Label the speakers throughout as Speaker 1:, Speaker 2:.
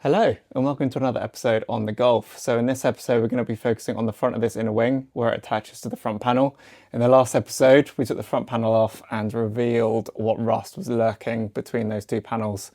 Speaker 1: Hello and welcome to another episode on the Golf. So in this episode we're going to be focusing on the front of this inner wing where it attaches to the front panel. In the last episode we took the front panel off and revealed what rust was lurking between those two panels.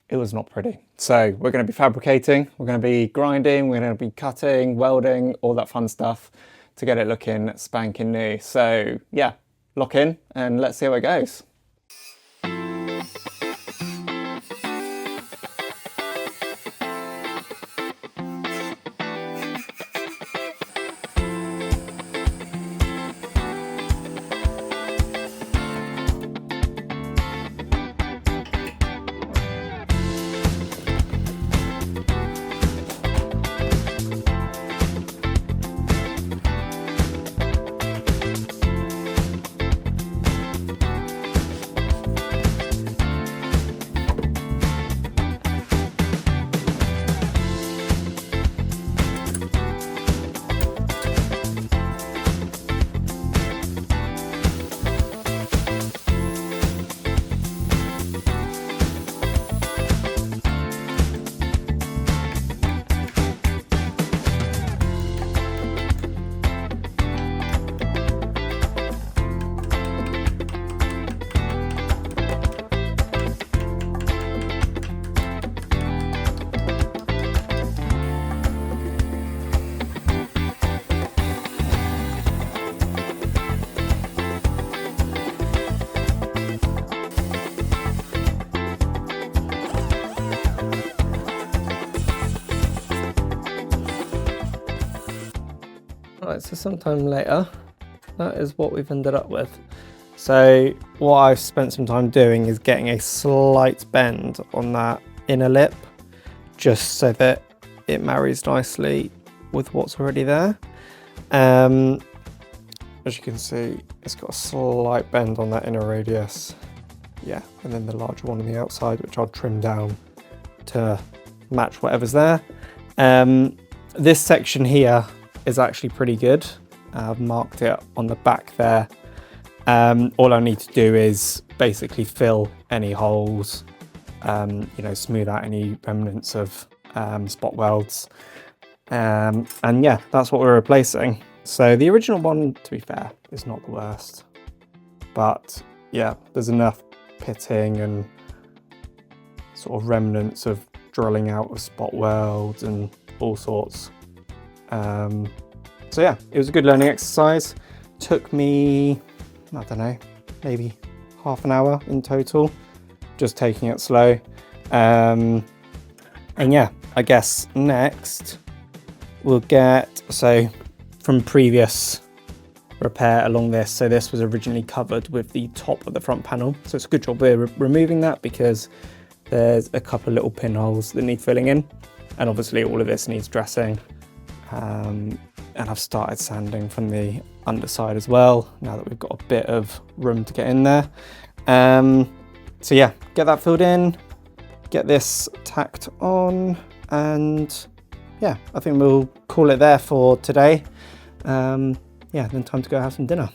Speaker 1: It was not pretty. So we're going to be fabricating, we're going to be grinding, we're going to be cutting, welding, all that fun stuff to get it looking spanking new. So yeah, lock in and let's see how it goes. Right, so sometime later, that is what we've ended up with. So what I've spent some time doing is getting a slight bend on that inner lip, just so that it marries nicely with what's already there. As you can see, it's got a slight bend on that inner radius. Yeah, and then the larger one on the outside, which I'll trim down to match whatever's there. This section here is actually pretty good. I've marked it on the back there. All I need to do is basically fill any holes, smooth out any remnants of spot welds. And yeah, that's what we're replacing. So the original one, to be fair, is not the worst. But yeah, there's enough pitting and sort of remnants of drilling out of spot welds and all sorts. So yeah, it was a good learning exercise. Took me, I don't know, maybe half an hour in total, just taking it slow. And yeah, I guess next we'll get, so from previous repair along this, so this was originally covered with the top of the front panel. So it's a good job we're removing that because there's a couple of little pinholes that need filling in. And obviously all of this needs dressing. And I've started sanding from the underside as well, now that we've got a bit of room to get in there. So yeah, get that filled in, get this tacked on, and yeah, I think we'll call it there for today. Yeah, then time to go have some dinner.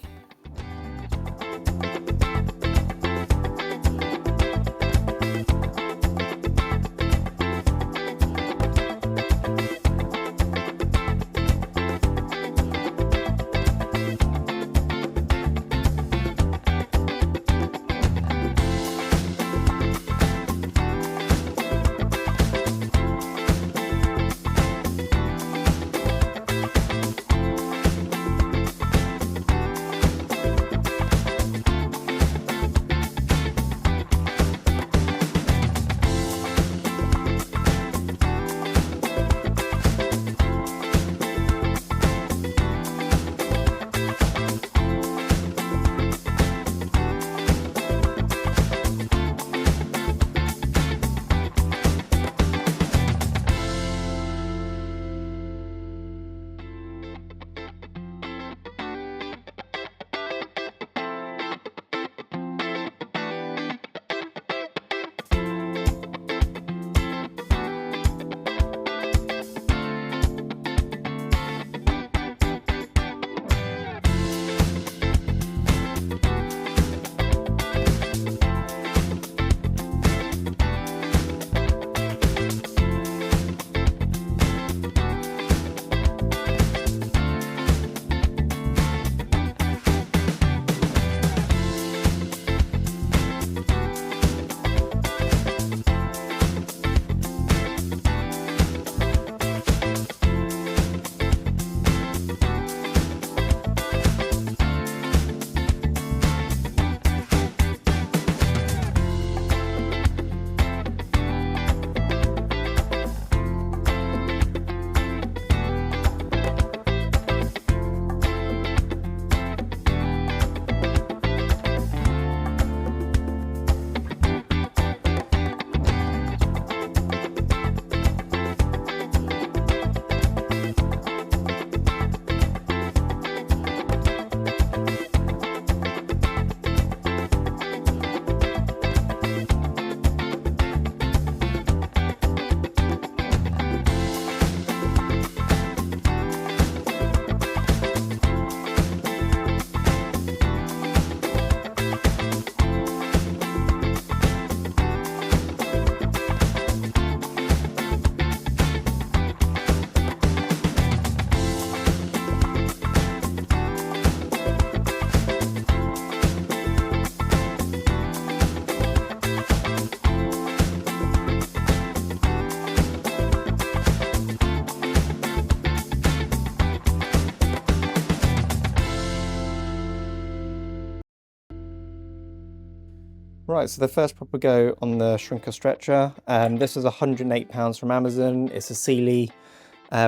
Speaker 1: Right, so the first proper go on the shrinker stretcher. This was £108 from Amazon. It's a Sealy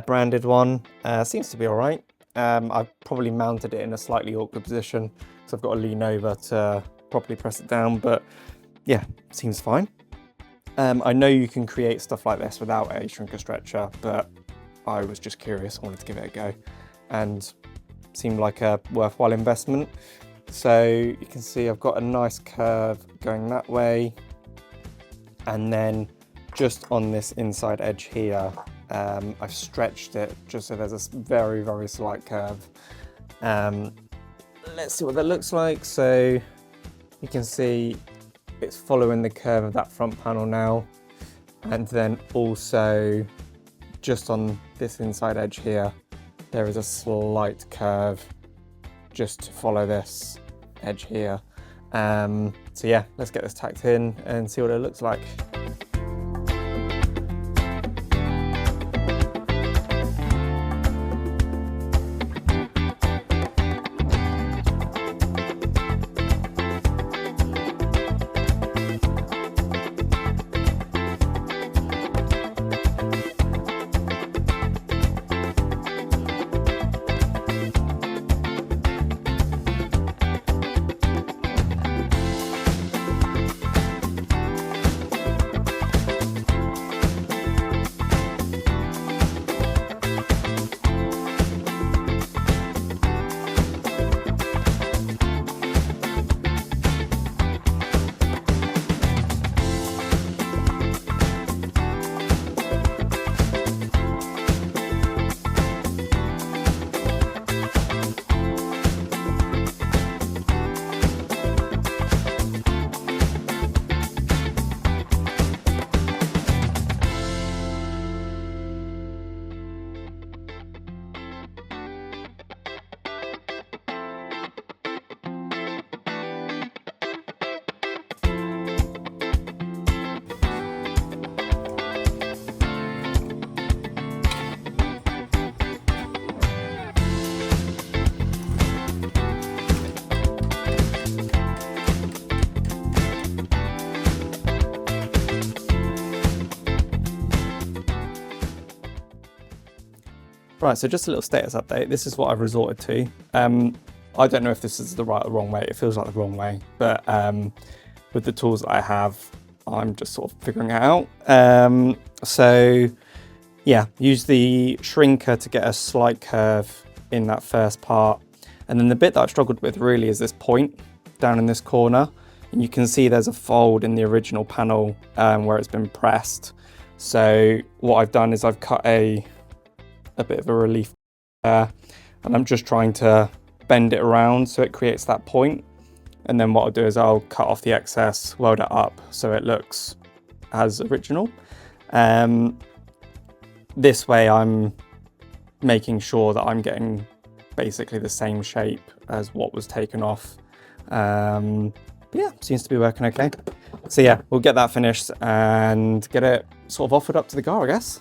Speaker 1: branded one. Seems to be all right. I've probably mounted it in a slightly awkward position, so I've got to lean over to properly press it down, but yeah, seems fine. I know you can create stuff like this without a shrinker stretcher, but I was just curious. I wanted to give it a go and seemed like a worthwhile investment. So you can see I've got a nice curve going that way, and then just on this inside edge here, I've stretched it just so there's a very, very slight curve. Let's see what that looks like. So you can see it's following the curve of that front panel now, and then also just on this inside edge here, there is a slight curve just to follow this edge here. So yeah, let's get this tacked in and see what it looks like. Right, so just a little status update. This is what I've resorted to. I don't know if this is the right or wrong way. It feels like the wrong way, but with the tools that I have, I'm just sort of figuring it out. So yeah, use the shrinker to get a slight curve in that first part. And then the bit that I've struggled with really is this point down in this corner. And you can see there's a fold in the original panel where it's been pressed. So what I've done is I've cut a bit of a relief there, and I'm just trying to bend it around so it creates that point. And then what I'll do is I'll cut off the excess, weld it up so it looks as original. This way I'm making sure that I'm getting basically the same shape as what was taken off. Yeah, seems to be working okay. So yeah, we'll get that finished and get it sort of offered up to the car, I guess.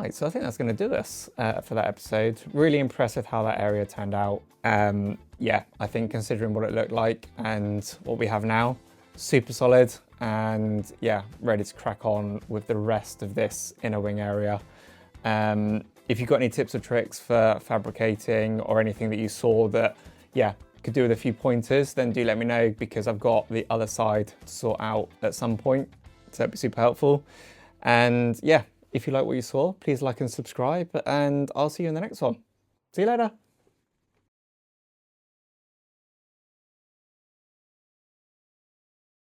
Speaker 1: Right, so I think that's going to do us for that episode. Really impressed with how that area turned out. Yeah, I think considering what it looked like and what we have now, super solid, and yeah, ready to crack on with the rest of this inner wing area. If you've got any tips or tricks for fabricating or anything that you saw that, yeah, could do with a few pointers, then do let me know, because I've got the other side to sort out at some point. So that'd be super helpful. And yeah, if you like what you saw, please like and subscribe, and I'll see you in the next one. See you later.